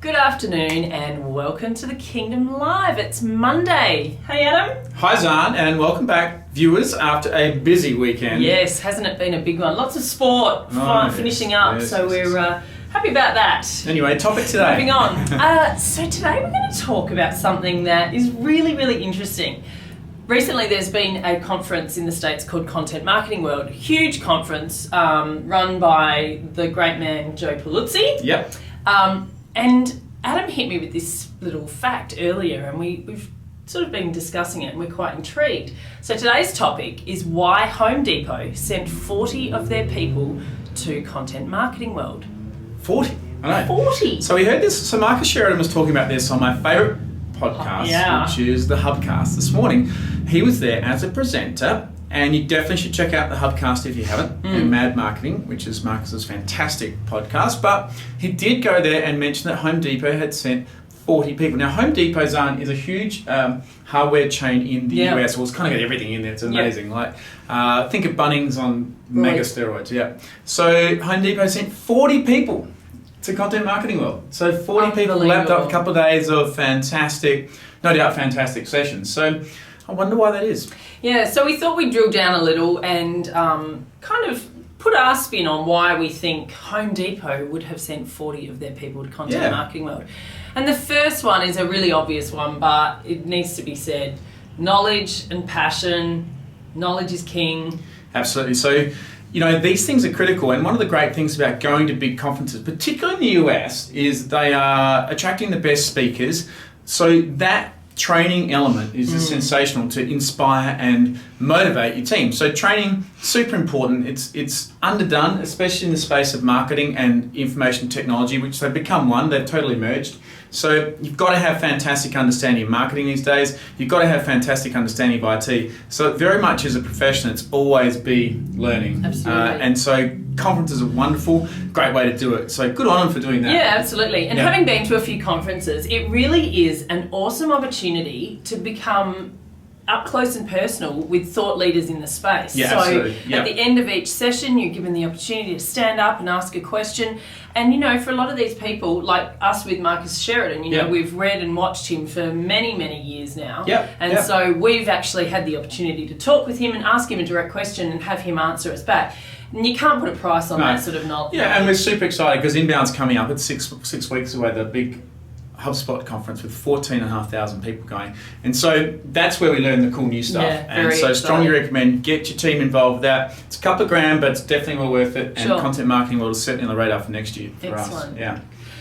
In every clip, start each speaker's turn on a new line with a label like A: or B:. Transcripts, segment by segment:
A: Good afternoon and welcome to the Kingdom Live. It's Monday. Hey Adam.
B: Hi Zan, and welcome back viewers after a busy weekend.
A: Yes, hasn't it been a big one? Lots of sport finishing up, so we're happy about that.
B: Anyway, topic today.
A: Moving on. So today we're going to talk about something that is really, really interesting. Recently there's been a conference in the States called Content Marketing World. Huge conference run by the great man Joe Pulizzi.
B: Yep.
A: And Adam hit me with this little fact earlier, and we've sort of been discussing it and we're quite intrigued. So today's topic is why Home Depot sent 40 of their people to Content Marketing World.
B: 40? I know.
A: 40!
B: So we heard this, so Marcus Sheridan was talking about this on my favourite podcast, which is the Hubcast this morning. He was there as a presenter, and you definitely should check out the Hubcast if you haven't, and Mad Marketing, which is Marcus's fantastic podcast. But he did go there and mention that Home Depot had sent 40 people. Now, Home Depot, Zan, is a huge hardware chain in the US. Well, it's kind of got everything in there. It's amazing. Like, think of Bunnings on mega steroids. Yeah. So Home Depot sent 40 people to Content Marketing World. So 40 people lapped up a couple of days of fantastic sessions. So I wonder why that is.
A: Yeah, so we thought we'd drill down a little and kind of put our spin on why we think Home Depot would have sent 40 of their people to Content Marketing World. And the first one is a really obvious one, but it needs to be said. Knowledge and passion. Knowledge is king. Absolutely.
B: So, you know, these things are critical, and one of the great things about going to big conferences, particularly in the US, is they are attracting the best speakers. So that training element is sensational to inspire and motivate your team. So training, super important. It's underdone, especially in the space of marketing and information technology, which they've become one. They've totally merged. So you've got to have fantastic understanding of marketing these days. You've got to have fantastic understanding of IT. So very much as a profession, it's always be learning.
A: Absolutely.
B: And so conferences are wonderful, great way to do it. So good on them for doing that.
A: Yeah, absolutely. And having been to a few conferences, it really is an awesome opportunity to become up close and personal with thought leaders in the space.
B: Yeah,
A: so
B: absolutely.
A: at the end of each session, you're given the opportunity to stand up and ask a question. And, you know, for a lot of these people, like us with Marcus Sheridan, you know, we've read and watched him for many, many years now. So we've actually had the opportunity to talk with him and ask him a direct question and have him answer us back. And you can't put a price on that sort of knowledge.
B: Yeah, and we're super excited because Inbound's coming up. It's six weeks away, the big HubSpot conference with 14,500 people going. And so that's where we learn the cool new stuff. And so strongly recommend get your team involved with that. It's a couple of grand, but it's definitely well worth it. And Content Marketing World is certainly on the radar for next year for us. Yeah.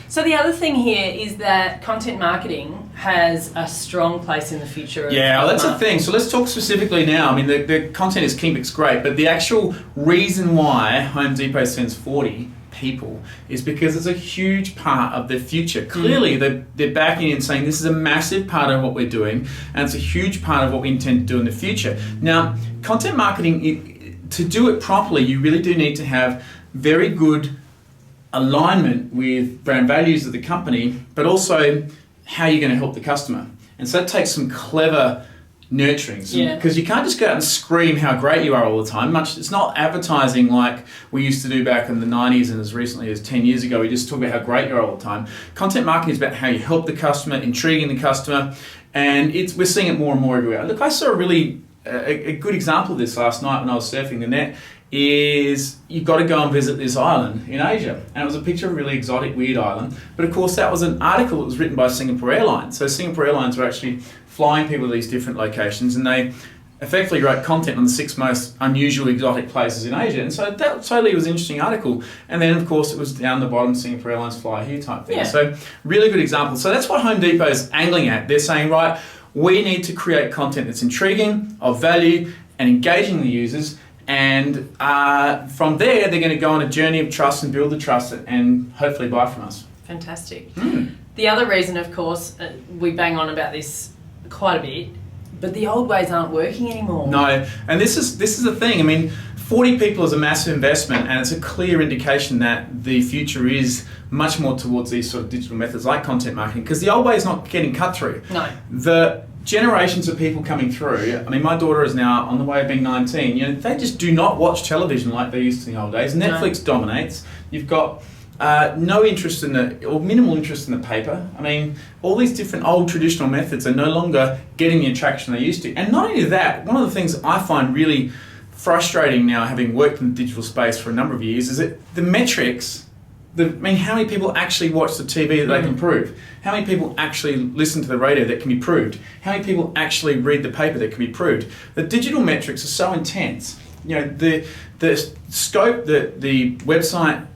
A: So the other thing here is that content marketing has a strong place in the future of
B: that's the thing. So let's talk specifically now. I mean, the content is king, it's great, but the actual reason why Home Depot sends 40 people is because it's a huge part of their future. Clearly, they're backing and saying this is a massive part of what we're doing, and it's a huge part of what we intend to do in the future. Now, content marketing, to do it properly, you really do need to have very good alignment with brand values of the company, but also how you're going to help the customer. And so that takes some clever nurturing, because you can't just go out and scream how great you are all the time. It's not advertising like we used to do back in the 90s and as recently as 10 years ago. We just talk about how great you are all the time. Content marketing is about how you help the customer, intriguing the customer, and we're seeing it more and more everywhere. Look, I saw a really a good example of this last night when I was surfing the net. Is you've got to go and visit this island in Asia. And it was a picture of a really exotic, weird island. But of course, that was an article that was written by Singapore Airlines. So Singapore Airlines were actually flying people to these different locations, and they effectively wrote content on the 6 most unusual, exotic places in Asia. And so that totally was an interesting article. And then, of course, it was down the bottom, Singapore Airlines fly here type thing. So really good example. So that's what Home Depot is angling at. They're saying, right, we need to create content that's intriguing, of value, and engaging the users. And from there, they're going to go on a journey of trust and build the trust and hopefully buy from us.
A: Fantastic. The other reason, of course, we bang on about this quite a bit, but the old ways aren't working anymore.
B: No, and this is the thing. I mean, 40 people is a massive investment, and it's a clear indication that the future is much more towards these sort of digital methods like content marketing, because the old way is not getting cut through.
A: No.
B: The generations of people coming through, I mean, my daughter is now on the way of being 19, you know, they just do not watch television like they used to in the old days. Netflix dominates. You've got no interest in or minimal interest in the paper. I mean, all these different old traditional methods are no longer getting the attraction they used to. And not only that, one of the things I find really frustrating now, having worked in the digital space for a number of years, is that the metrics, how many people actually watch the TV that they can prove? How many people actually listen to the radio that can be proved? How many people actually read the paper that can be proved? The digital metrics are so intense. The scope that the website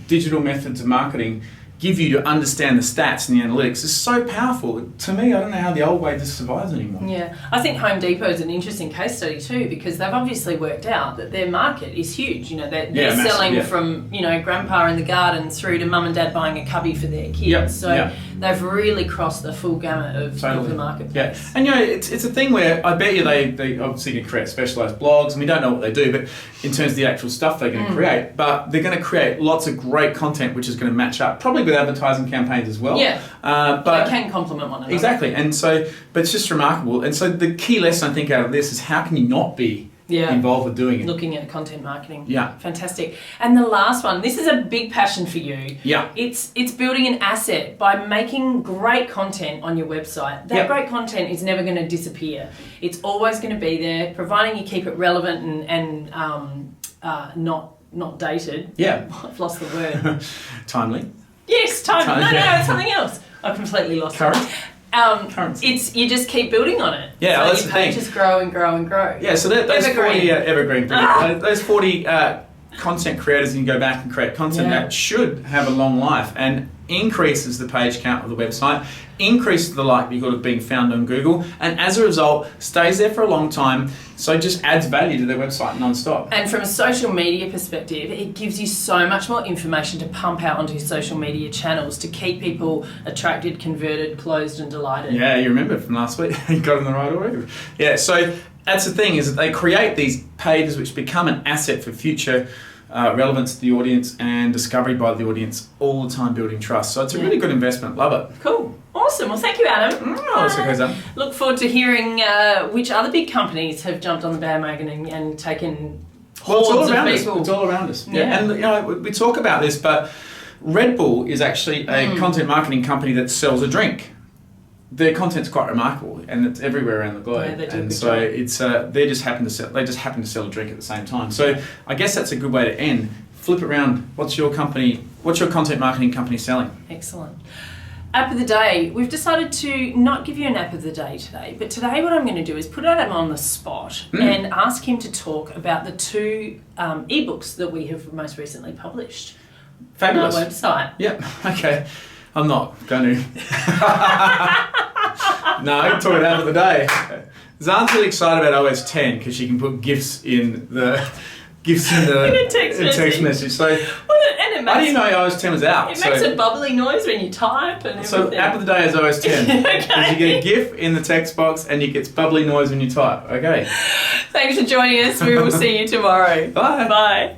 B: digital methods of marketing give you to understand the stats and the analytics is so powerful. To me, I don't know how the old way just survives anymore.
A: Yeah, I think Home Depot is an interesting case study too, because they've obviously worked out that their market is huge. They're selling from grandpa in the garden through to mum and dad buying a cubby for their kids. They've really crossed the full gamut of the marketplace.
B: Yeah, and it's a thing where I bet you they obviously can create specialised blogs, and we don't know what they do, but in terms of the actual stuff they're going to create, but they're going to create lots of great content which is going to match up, probably with advertising campaigns as well.
A: Yeah, but they can complement one another.
B: Exactly, and so, but it's just remarkable. And so the key lesson I think out of this is how can you not be involved with doing it?
A: Looking at content marketing.
B: Yeah.
A: Fantastic. And the last one, this is a big passion for you.
B: Yeah.
A: It's building an asset by making great content on your website. That great content is never going to disappear. It's always going to be there, providing you keep it relevant and not dated.
B: Yeah.
A: I've lost the word.
B: Timely.
A: Yes, timely. No, it's something else. I've completely lost
B: Current.
A: It's you just keep building on it.
B: Yeah,
A: so
B: that's
A: your
B: the thing.
A: Pages grow and grow and grow.
B: Yeah, so those
A: evergreen.
B: 40 evergreen. Those 40 content creators can go back and create content that should have a long life and increases the page count of the website, increases the likelihood of being found on Google, and as a result stays there for a long time, so just adds value to their website non-stop.
A: And from a social media perspective, it gives you so much more information to pump out onto your social media channels to keep people attracted, converted, closed and delighted.
B: Yeah, you remember from last week. You got in the right order. Yeah, so that's the thing, is that they create these pages which become an asset for future relevance to the audience and discovery by the audience, all the time building trust. So it's a really good investment. Love it.
A: Cool. Awesome. Well, thank you, Adam.
B: That's okay, Sam.
A: Look forward to hearing which other big companies have jumped on the bandwagon and taken hordes of people.
B: It's all around us. Yeah. And we talk about this, but Red Bull is actually a content marketing company that sells a drink. Their content's quite remarkable, and it's everywhere around the globe.
A: Yeah,
B: and so it's they just happen to sell a drink at the same time. So I guess that's a good way to end. Flip it around. What's your content marketing company selling?
A: Excellent. App of the day. We've decided to not give you an app of the day today, but today what I'm going to do is put Adam on the spot and ask him to talk about the two ebooks that we have most recently published.
B: Fabulous.
A: On our website.
B: Yep. Okay. I'm not going to. No, talk about app of the day. Zan's really excited about OS 10 because she can put GIFs in the
A: in a text
B: message. So
A: and
B: I didn't know OS 10 was out.
A: It makes a bubbly noise when you type and everything.
B: So app of the day is OS 10. Because you get a GIF in the text box and you get bubbly noise when you type. Okay.
A: Thanks for joining us. We will see you tomorrow.
B: Bye.
A: Bye.